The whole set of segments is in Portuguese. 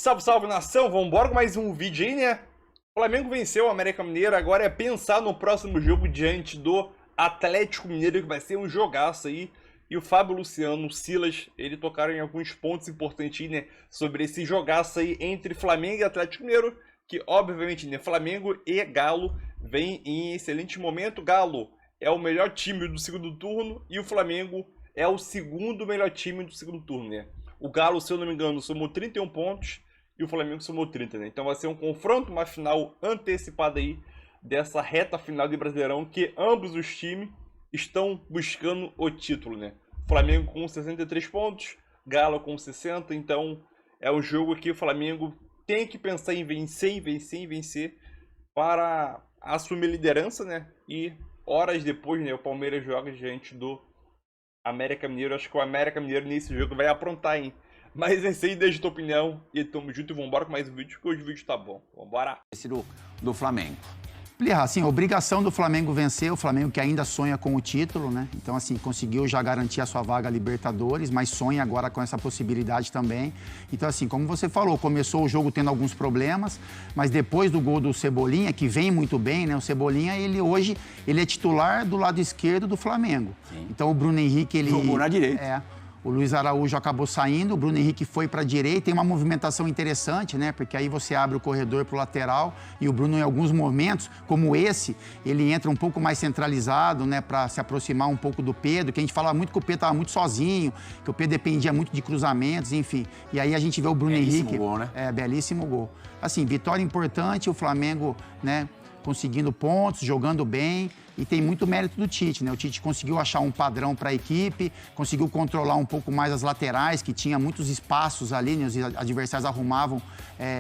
Salve, salve, nação! Vambora com mais um vídeo aí, né? O Flamengo venceu o América Mineiro, agora é pensar no próximo jogo diante do Atlético Mineiro, que vai ser um jogaço aí. E o Fábio Luciano, o Silas, ele tocaram em alguns pontos importantes aí, né? Sobre esse jogaço aí entre Flamengo e Atlético Mineiro, que obviamente, né? Flamengo e Galo vem em excelente momento. Galo é o melhor time do segundo turno e o Flamengo é o segundo melhor time do segundo turno, né? O Galo, se eu não me engano, somou 31 pontos e o Flamengo somou 30, né? Então vai ser um confronto, uma final antecipada aí dessa reta final de Brasileirão, que ambos os times estão buscando o título, né? Flamengo com 63 pontos, Galo com 60, então é um jogo que o Flamengo tem que pensar em vencer para assumir a liderança, né? E horas depois, né, o Palmeiras joga diante do América Mineiro. Acho que o América Mineiro nesse jogo vai aprontar, hein? Mas é isso aí, deixa a tua opinião e tamo junto e vambora com mais um vídeo, porque hoje o vídeo tá bom. Vambora! Esse do Flamengo. Assim, obrigação do Flamengo vencer, o Flamengo que ainda sonha com o título, né? Então, assim, conseguiu já garantir a sua vaga a Libertadores, mas sonha agora com essa possibilidade também. Então, assim, como você falou, começou o jogo tendo alguns problemas, mas depois do gol do Cebolinha, que vem muito bem, né? O Cebolinha, hoje é titular do lado esquerdo do Flamengo. Sim. Então, o Bruno Henrique, ele... Jogou na direita. O Luiz Araújo acabou saindo, o Bruno Henrique foi para a direita, tem uma movimentação interessante, né? Porque aí você abre o corredor para o lateral e o Bruno, em alguns momentos, como esse, ele entra um pouco mais centralizado, né? Para se aproximar um pouco do Pedro, que a gente falava muito que o Pedro estava muito sozinho, que o Pedro dependia muito de cruzamentos, enfim. E aí a gente vê o Bruno Henrique... Belíssimo gol, né? Belíssimo gol. Assim, vitória importante, o Flamengo, né? Conseguindo pontos, jogando bem, e tem muito mérito do Tite, né? O Tite conseguiu achar um padrão para a equipe, conseguiu controlar um pouco mais as laterais, que tinha muitos espaços ali, né? Os adversários arrumavam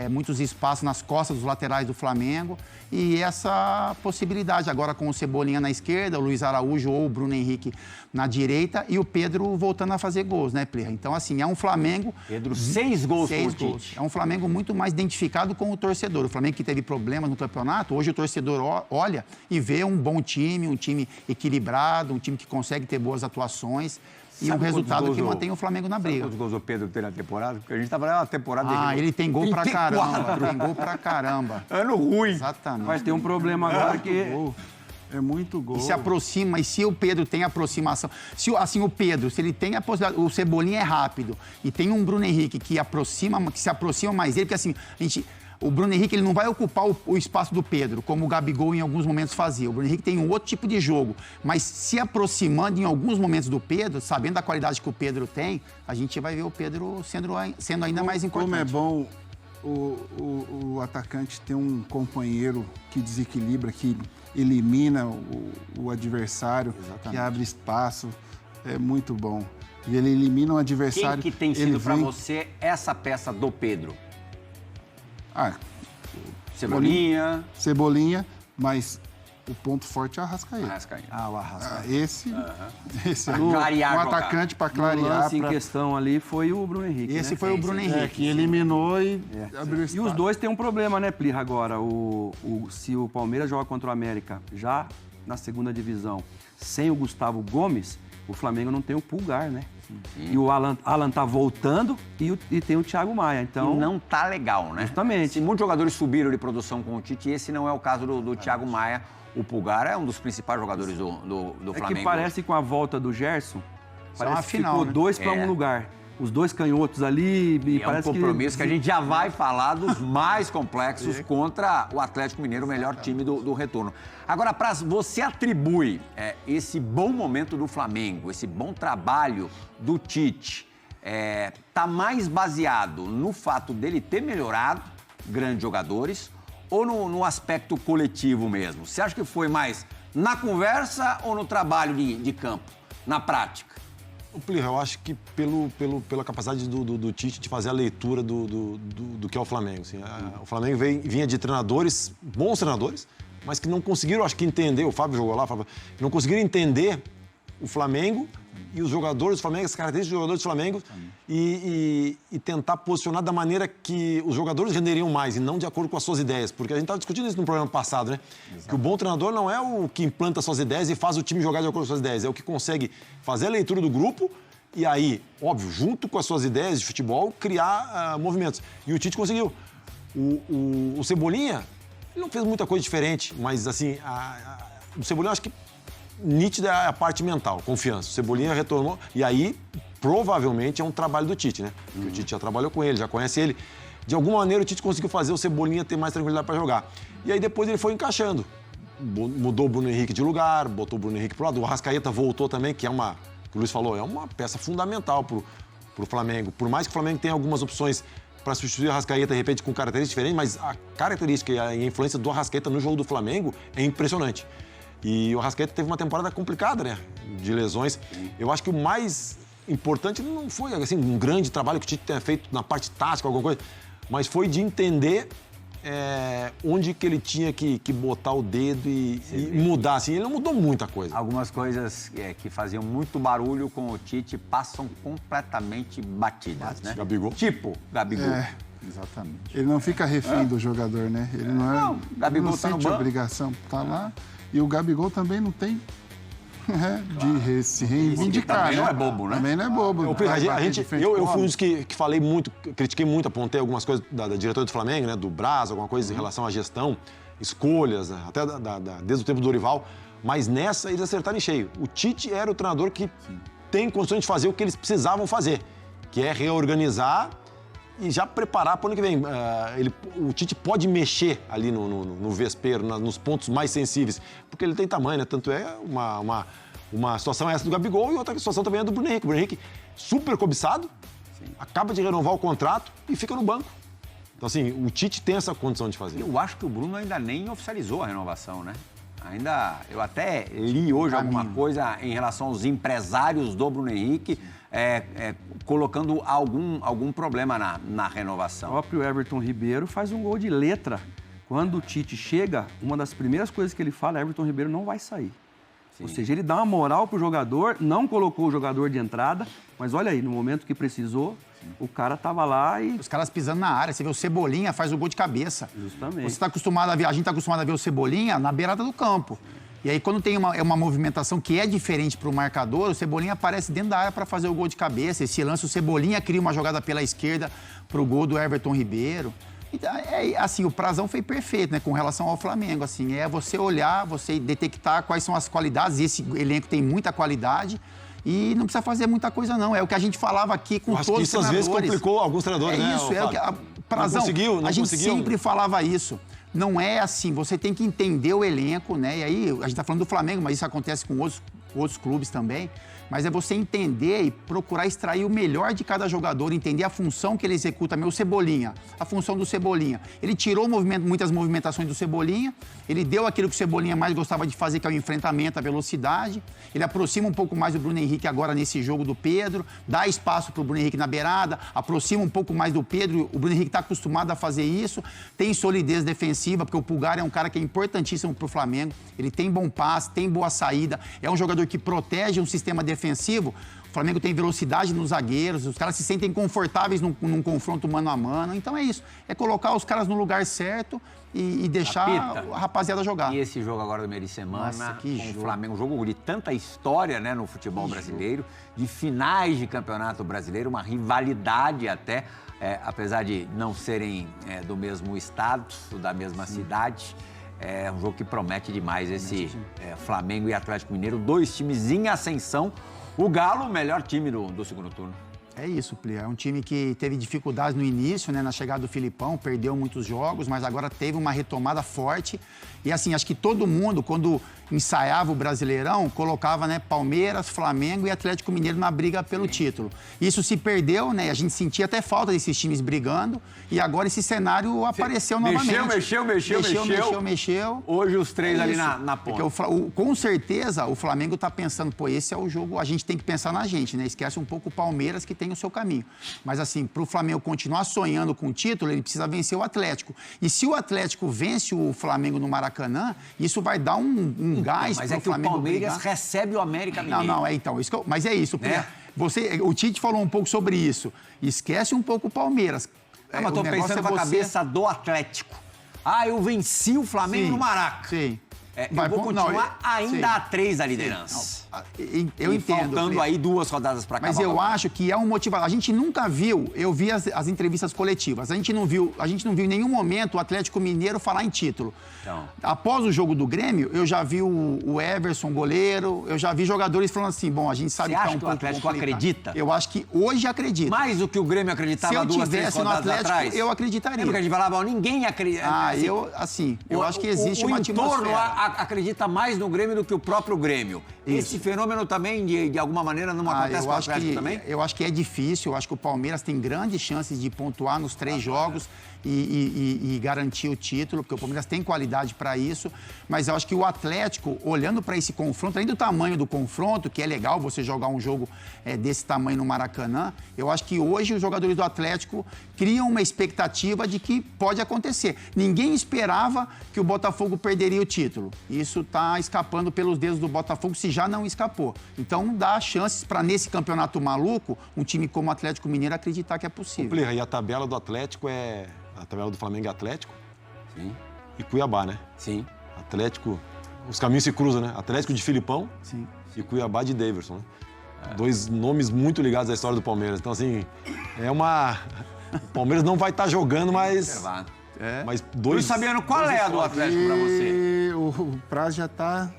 muitos espaços nas costas dos laterais do Flamengo, e essa possibilidade agora com o Cebolinha na esquerda, o Luiz Araújo ou o Bruno Henrique na direita, e o Pedro voltando a fazer gols, né, Plirra? Então, assim, é um Flamengo... Pedro, 6 gols com o Tite. É um Flamengo muito mais identificado com o torcedor. O Flamengo que teve problemas no campeonato, hoje o torcedor olha e vê um bom time, um time equilibrado, um time que consegue ter boas atuações. E um resultado que mantém o Flamengo na briga. Quantos gols o Pedro tem na temporada? Porque a gente tava na temporada... ele tem gol pra caramba. Tem gol pra caramba. Ano ruim. Exatamente. Mas tem um problema agora que... É muito gol. E se aproxima, e se o Pedro tem aproximação... Se, assim, o Pedro, se ele tem a possibilidade... O Cebolinha é rápido. E tem um Bruno Henrique que se aproxima mais dele, porque assim, o Bruno Henrique ele não vai ocupar o espaço do Pedro, como o Gabigol em alguns momentos fazia. O Bruno Henrique tem um outro tipo de jogo, mas se aproximando em alguns momentos do Pedro, sabendo da qualidade que o Pedro tem, a gente vai ver o Pedro sendo ainda mais importante. Como é bom o atacante ter um companheiro que desequilibra, que elimina o adversário, Exatamente. Que abre espaço, é muito bom. E ele elimina um adversário... Quem que tem sido para você essa peça do Pedro? Cebolinha, mas o ponto forte é o Arrascaeta. o Arrascaeta. Esse é clarear, um atacante para clarear. O lance em questão ali foi o Bruno Henrique, Esse né? foi o Bruno Henrique. Que eliminou e abriu espaço. E os dois têm um problema, né, Plirra, agora. Se o Palmeiras joga contra o América já na segunda divisão, sem o Gustavo Gomes, o Flamengo não tem o Pulgar, né? E o Alan tá voltando e tem o Thiago Maia, então... E não tá legal, né? Justamente. Se muitos jogadores subiram de produção com o Tite, esse não é o caso do Thiago Maia. O Pulgar é um dos principais jogadores do Flamengo. É que parece com a volta do Gerson, parece que final, ficou né? 2 para um lugar. Os dois canhotos ali... E é um compromisso que a gente já vai falar dos mais complexos contra o Atlético Mineiro, o melhor time do retorno. Agora, você atribui esse bom momento do Flamengo, esse bom trabalho do Tite, tá mais baseado no fato dele ter melhorado grandes jogadores ou no aspecto coletivo mesmo? Você acha que foi mais na conversa ou no trabalho de campo, na prática? Plirra, eu acho que pela capacidade do Tite de fazer a leitura do que é o Flamengo. Assim. O Flamengo vinha de treinadores, bons treinadores, mas que não conseguiram, acho que, entender. O Fábio jogou lá, não conseguiram entender o Flamengo e os jogadores do Flamengo, as características dos jogadores do Flamengo e tentar posicionar da maneira que os jogadores renderiam mais e não de acordo com as suas ideias. Porque a gente estava discutindo isso no programa passado, né? Exato. Que o bom treinador não é o que implanta suas ideias e faz o time jogar de acordo com suas ideias, é o que consegue fazer a leitura do grupo E aí, óbvio, junto com as suas ideias de futebol, criar movimentos. E o Tite conseguiu. O Cebolinha, ele não fez muita coisa diferente, mas assim, o Cebolinha, eu acho que nítida é a parte mental, confiança. O Cebolinha retornou, e aí, provavelmente, é um trabalho do Tite, né? Porque o Tite já trabalhou com ele, já conhece ele. De alguma maneira, o Tite conseguiu fazer o Cebolinha ter mais tranquilidade para jogar. E aí, depois, ele foi encaixando. Mudou o Bruno Henrique de lugar, botou o Bruno Henrique pro lado. O Arrascaeta voltou também, que é uma, que o Luiz falou, é uma peça fundamental pro Flamengo. Por mais que o Flamengo tenha algumas opções para substituir o Arrascaeta, de repente, com características diferentes, mas a característica e a influência do Arrascaeta no jogo do Flamengo é impressionante. E o Arrascaeta teve uma temporada complicada, né? De lesões. Eu acho que o mais importante não foi, assim, um grande trabalho que o Tite tenha feito na parte tática, alguma coisa, mas foi de entender onde que ele tinha que botar o dedo e mudar, assim. Ele não mudou muita coisa. Algumas coisas que faziam muito barulho com o Tite passam completamente batidas, né? Gabigol. Tipo, Gabigol. Exatamente. Ele não fica refém do jogador, né? Ele não Gabigol não tá no sente banco. obrigação, tá lá. E o Gabigol também não tem de se reivindicar, também né? não é bobo, né? Também não é bobo. Eu fui um dos que falei muito, critiquei muito, apontei algumas coisas da diretoria do Flamengo, né? Do Braz, alguma coisa em relação à gestão, escolhas, né, até desde o tempo do Dorival. Mas nessa eles acertaram em cheio. O Tite era o treinador que tem condições de fazer o que eles precisavam fazer, que é reorganizar e já preparar para o ano que vem. O Tite pode mexer ali no vespeiro, nos pontos mais sensíveis, porque ele tem tamanho, né? Tanto é uma situação essa do Gabigol e outra situação também é do Bruno Henrique. O Bruno Henrique, super cobiçado, acaba de renovar o contrato e fica no banco. Então, assim, o Tite tem essa condição de fazer. Eu acho que o Bruno ainda nem oficializou a renovação, né? Eu até li hoje alguma coisa em relação aos empresários do Bruno Henrique, colocando algum problema na renovação. O próprio Everton Ribeiro faz um gol de letra. Quando o Tite chega, uma das primeiras coisas que ele fala é Everton Ribeiro não vai sair. Sim. Ou seja, ele dá uma moral pro jogador, não colocou o jogador de entrada, mas olha aí, no momento que precisou, o cara tava lá e... Os caras pisando na área. Você vê o Cebolinha, faz o gol de cabeça. Justamente. Você tá acostumado a ver, a gente está acostumado a ver o Cebolinha na beirada do campo. E aí, quando tem uma movimentação que é diferente para o marcador, o Cebolinha aparece dentro da área para fazer o gol de cabeça. Esse lance, o Cebolinha cria uma jogada pela esquerda para o gol do Everton Ribeiro. Então, assim, o Prazão foi perfeito, né, com relação ao Flamengo. Assim, é você olhar, você detectar quais são as qualidades. E esse elenco tem muita qualidade. E não precisa fazer muita coisa, não. É o que a gente falava aqui com todos os treinadores. Acho que isso, às vezes, complicou alguns treinadores, né? Isso, é o que... Prazão, a gente sempre falava isso. Não é assim, você tem que entender o elenco, né? E aí, a gente tá falando do Flamengo, mas isso acontece com outros clubes também. Mas é você entender e procurar extrair o melhor de cada jogador, entender a função que ele executa. O Cebolinha, a função do Cebolinha. Ele tirou muitas movimentações do Cebolinha, ele deu aquilo que o Cebolinha mais gostava de fazer, que é o enfrentamento, a velocidade. Ele aproxima um pouco mais do Bruno Henrique agora nesse jogo do Pedro, dá espaço para o Bruno Henrique na beirada, aproxima um pouco mais do Pedro. O Bruno Henrique está acostumado a fazer isso, tem solidez defensiva, porque o Pulgar é um cara que é importantíssimo para o Flamengo. Ele tem bom passe, tem boa saída, é um jogador que protege um sistema defensivo. O Flamengo tem velocidade nos zagueiros, os caras se sentem confortáveis num confronto mano a mano. Então é isso, é colocar os caras no lugar certo e deixar a rapaziada jogar. E esse jogo agora do meio de semana, Nossa, que com jogo. o Flamengo, um jogo de tanta história, né, no futebol brasileiro, de finais de campeonato brasileiro, uma rivalidade até, apesar de não serem do mesmo estado, da mesma cidade. É um jogo que promete demais esse Flamengo e Atlético Mineiro, dois times em ascensão. O Galo, o melhor time do segundo turno. É isso, Plia. É um time que teve dificuldades no início, né, na chegada do Filipão, perdeu muitos jogos, mas agora teve uma retomada forte. E assim, acho que todo mundo, quando ensaiava o Brasileirão, colocava, né, Palmeiras, Flamengo e Atlético Mineiro na briga pelo título. Isso se perdeu, né? A gente sentia até falta desses times brigando. E agora esse cenário apareceu novamente. Mexeu. Hoje os três ali na ponta. Porque com certeza o Flamengo tá pensando, pô, esse é o jogo, a gente tem que pensar na gente, né? Esquece um pouco o Palmeiras, que tem o seu caminho. Mas assim, pro Flamengo continuar sonhando com o título, ele precisa vencer o Atlético. E se o Atlético vence o Flamengo no Maracanã, isso vai dar um gás mas pro Flamengo. Mas o Palmeiras brigar. recebe o América Mineiro. Não, então, mas é isso. Né? O Tite falou um pouco sobre isso. Esquece um pouco o Palmeiras. Mas eu tô pensando com a cabeça do Atlético. Eu venci o Flamengo no Maraca. Sim. Eu vou continuar ainda a 3 da liderança. Eu E entendo. faltando aí 2 rodadas para acabar. Mas eu acho que é um motivador. A gente nunca viu, eu vi as entrevistas coletivas, a gente não viu em nenhum momento o Atlético Mineiro falar em título. Então. Após o jogo do Grêmio, eu já vi o Everson, goleiro, eu já vi jogadores falando assim, bom, a gente sabe Você que tá acha um que o pouco Atlético complicado. acredita? Eu acho que hoje acredita. Mais do que o Grêmio acreditava Se eu 2, 3 tivesse no rodadas Atlético, atrás? eu acreditaria. Lembra que a gente falava, ó, ninguém acredita. Eu acho que existe uma entorno atmosfera. acredita mais no Grêmio do que o próprio Grêmio. Isso. Esse fenômeno também, de alguma maneira, não acontece com o Atlético também? Eu acho que é difícil. Eu acho que o Palmeiras tem grandes chances de pontuar nos 3 jogos e garantir o título, porque o Palmeiras tem qualidade para isso. Mas eu acho que o Atlético, olhando para esse confronto, além do tamanho do confronto, que é legal você jogar um jogo desse tamanho no Maracanã, eu acho que hoje os jogadores do Atlético criam uma expectativa de que pode acontecer. Ninguém esperava que o Botafogo perderia o título. Isso está escapando pelos dedos do Botafogo, se já não escapou. Então dá chances para, nesse campeonato maluco, um time como o Atlético Mineiro acreditar que é possível. Plirra, e a tabela do Atlético a tabela do Flamengo é Atlético Sim. e Cuiabá, né? Sim. Atlético, os caminhos se cruzam, né? Atlético de Filipão e Cuiabá de Daverson, né? 2 nomes muito ligados à história do Palmeiras. Então, assim, o Palmeiras não vai estar jogando, mas... Mas Luiz Fabiano, qual é a do Atlético para você? E o Praz já tá...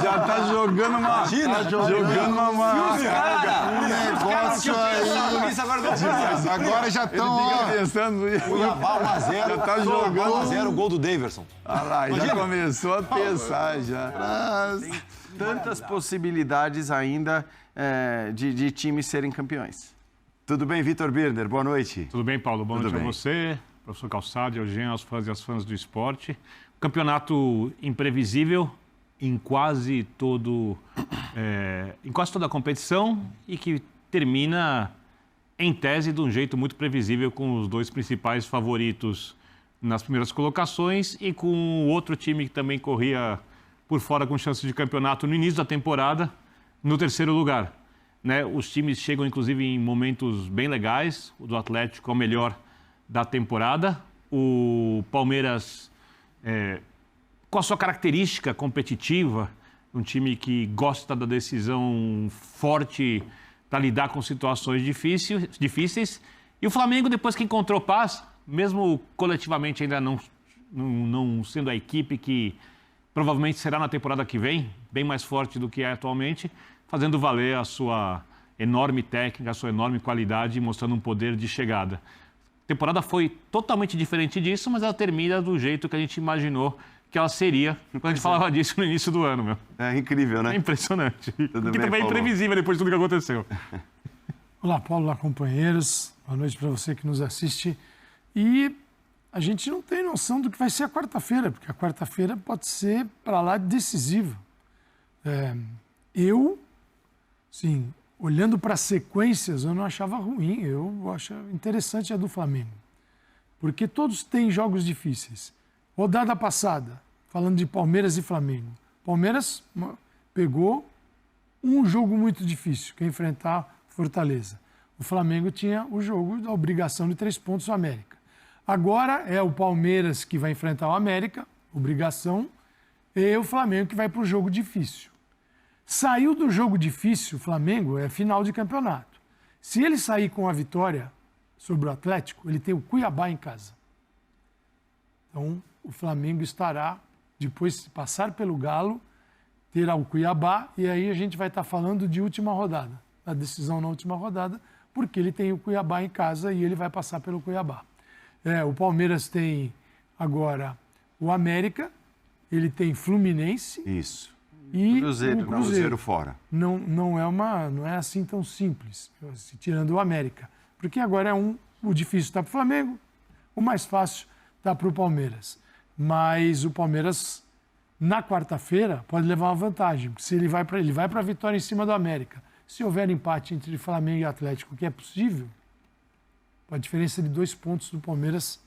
Já tá jogando uma... Imagina, jogando uma... negócio aí. Agora já estão, ó. pensando... Cuiabá 1-0. Já tá jogando... 1-0 o gol do Daverson. Ah lá, já começou a pensar, já. Tantas possibilidades ainda de times serem campeões. Tudo bem, Vitor Birner? Boa noite. Tudo bem, Paulo? Boa noite a bem. você, professor Calçado, Eugênio, aos fãs e às fãs do esporte. Campeonato imprevisível em quase toda a competição e que termina, em tese, de um jeito muito previsível, com os 2 principais favoritos nas primeiras colocações e com o outro time que também corria por fora com chance de campeonato no início da temporada, no 3º lugar. Né? Os times chegam, inclusive, em momentos bem legais. O do Atlético é o melhor da temporada. O Palmeiras, com a sua característica competitiva, um time que gosta da decisão forte para lidar com situações difíceis. E o Flamengo, depois que encontrou paz, mesmo coletivamente ainda não sendo a equipe que provavelmente será na temporada que vem, bem mais forte do que é atualmente, fazendo valer a sua enorme técnica, a sua enorme qualidade e mostrando um poder de chegada. A temporada foi totalmente diferente disso, mas ela termina do jeito que a gente imaginou que ela seria quando a gente falava disso no início do ano, meu. É incrível, né? É impressionante. E bem, também é Paulo? imprevisível depois de tudo que aconteceu. Olá, Paulo, olá, companheiros. Boa noite para você que nos assiste. E a gente não tem noção do que vai ser a quarta-feira, porque a quarta-feira pode ser para lá decisiva. Sim, olhando para as sequências, eu não achava ruim. Eu acho interessante a do Flamengo. Porque todos têm jogos difíceis. Rodada passada, falando de Palmeiras e Flamengo. Palmeiras pegou um jogo muito difícil, que é enfrentar Fortaleza. O Flamengo tinha o jogo da obrigação de 3 pontos do América. Agora é o Palmeiras que vai enfrentar o América, obrigação, e o Flamengo que vai para o jogo difícil. Saiu do jogo difícil, o Flamengo é final de campeonato. Se ele sair com a vitória sobre o Atlético, ele tem o Cuiabá em casa. Então, o Flamengo estará, depois de passar pelo Galo, terá o Cuiabá, e aí a gente vai estar falando de última rodada, a decisão na última rodada, porque ele tem o Cuiabá em casa e ele vai passar pelo Cuiabá. O Palmeiras tem agora o América, ele tem Fluminense. Isso. E Cruzeiro, o Cruzeiro. Cruzeiro fora. Não é assim tão simples, tirando o América. Porque agora o difícil está para o Flamengo, o mais fácil está para o Palmeiras. Mas o Palmeiras, na quarta-feira, pode levar uma vantagem. Porque se ele vai para a vitória em cima do América. Se houver empate entre Flamengo e Atlético, que é possível, a diferença de 2 pontos do Palmeiras,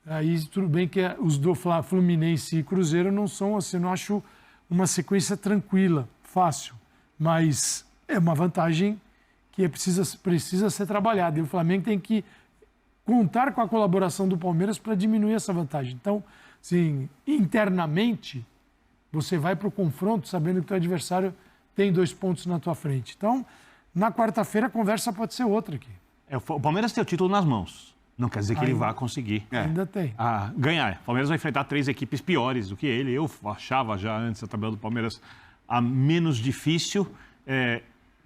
aí tudo bem que os do Fluminense e Cruzeiro não são assim, não acho uma sequência tranquila, fácil, mas é uma vantagem que precisa ser trabalhada. E o Flamengo tem que contar com a colaboração do Palmeiras para diminuir essa vantagem. Então, assim, internamente, você vai para o confronto sabendo que o teu adversário tem 2 pontos na tua frente. Então, na quarta-feira a conversa pode ser outra aqui. O Palmeiras tem o título nas mãos. Não quer dizer que ele vá conseguir Ainda tem. ganhar. O Palmeiras vai enfrentar 3 equipes piores do que ele. Eu achava já antes a tabela do Palmeiras a menos difícil.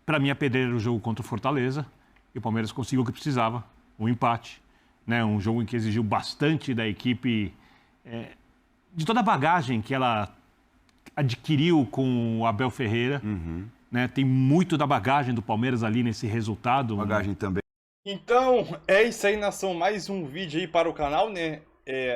Para mim, a pedreira era o jogo contra o Fortaleza. E o Palmeiras conseguiu o que precisava, um empate. Né? Um jogo em que exigiu bastante da equipe, de toda a bagagem que ela adquiriu com o Abel Ferreira. Né? Tem muito da bagagem do Palmeiras ali nesse resultado. Bagagem também. Então, é isso aí, nação. Mais um vídeo aí para o canal, né?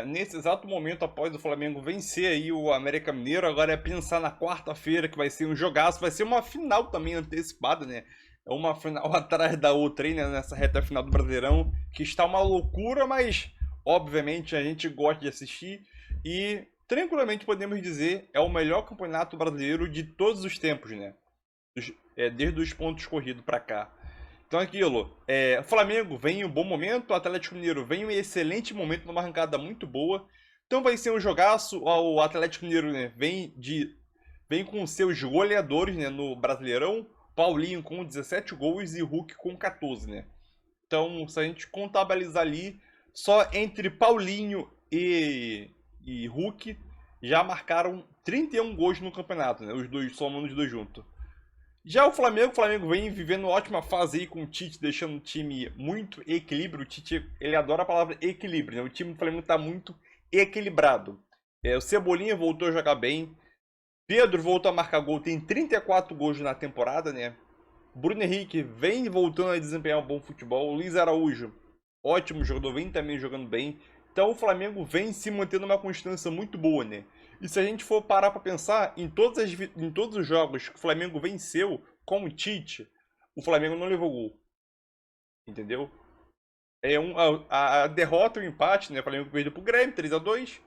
Nesse exato momento, após o Flamengo vencer aí o América Mineiro, agora é pensar na quarta-feira, que vai ser um jogaço. Vai ser uma final também antecipada, né? É uma final atrás da outra aí, né? Nessa reta final do Brasileirão, que está uma loucura, mas, obviamente, a gente gosta de assistir. E, tranquilamente, podemos dizer, é o melhor campeonato brasileiro de todos os tempos, né? Desde os pontos corridos para cá. Então aquilo, o Flamengo vem em um bom momento, o Atlético Mineiro vem em um excelente momento, numa arrancada muito boa. Então vai ser um jogaço, o Atlético Mineiro, né, vem com seus goleadores, né, no Brasileirão, Paulinho com 17 gols e Hulk com 14, né. Então, se a gente contabilizar ali, só entre Paulinho e Hulk já marcaram 31 gols no campeonato, né, os dois, somando os dois juntos. Já o Flamengo vem vivendo uma ótima fase aí com o Tite, deixando o time muito equilíbrio. O Tite, ele adora a palavra equilíbrio, né? O time do Flamengo está muito equilibrado. O Cebolinha voltou a jogar bem. Pedro voltou a marcar gol, tem 34 gols na temporada, né? Bruno Henrique vem voltando a desempenhar um bom futebol. O Luiz Araújo, ótimo jogador, vem também jogando bem. Então o Flamengo vem se mantendo uma constância muito boa, né? E se a gente for parar para pensar, em todos os jogos que o Flamengo venceu com o Tite, o Flamengo não levou gol. Entendeu? A derrota e o empate, né? O Flamengo perdeu para o Grêmio, 3-2.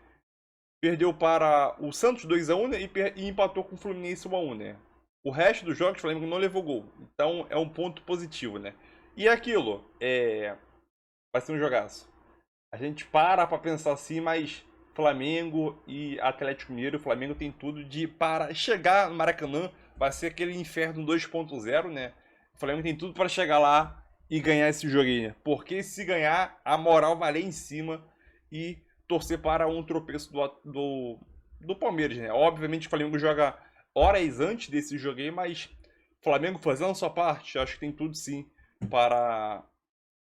Perdeu para o Santos, 2-1, né? E empatou com o Fluminense 1-1, né? O resto dos jogos o Flamengo não levou gol. Então é um ponto positivo, né? E aquilo, vai ser um jogaço. A gente para pensar assim, mas Flamengo e Atlético Mineiro, o Flamengo tem tudo para chegar no Maracanã, vai ser aquele inferno 2.0, né? O Flamengo tem tudo para chegar lá e ganhar esse joguinho, porque se ganhar, a moral vai lá em cima e torcer para um tropeço do Palmeiras, né? Obviamente o Flamengo joga horas antes desse joguinho, mas o Flamengo fazendo a sua parte, acho que tem tudo sim para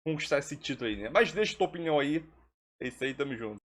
conquistar esse título aí, né? Mas deixa a tua opinião aí, é isso aí, tamo junto.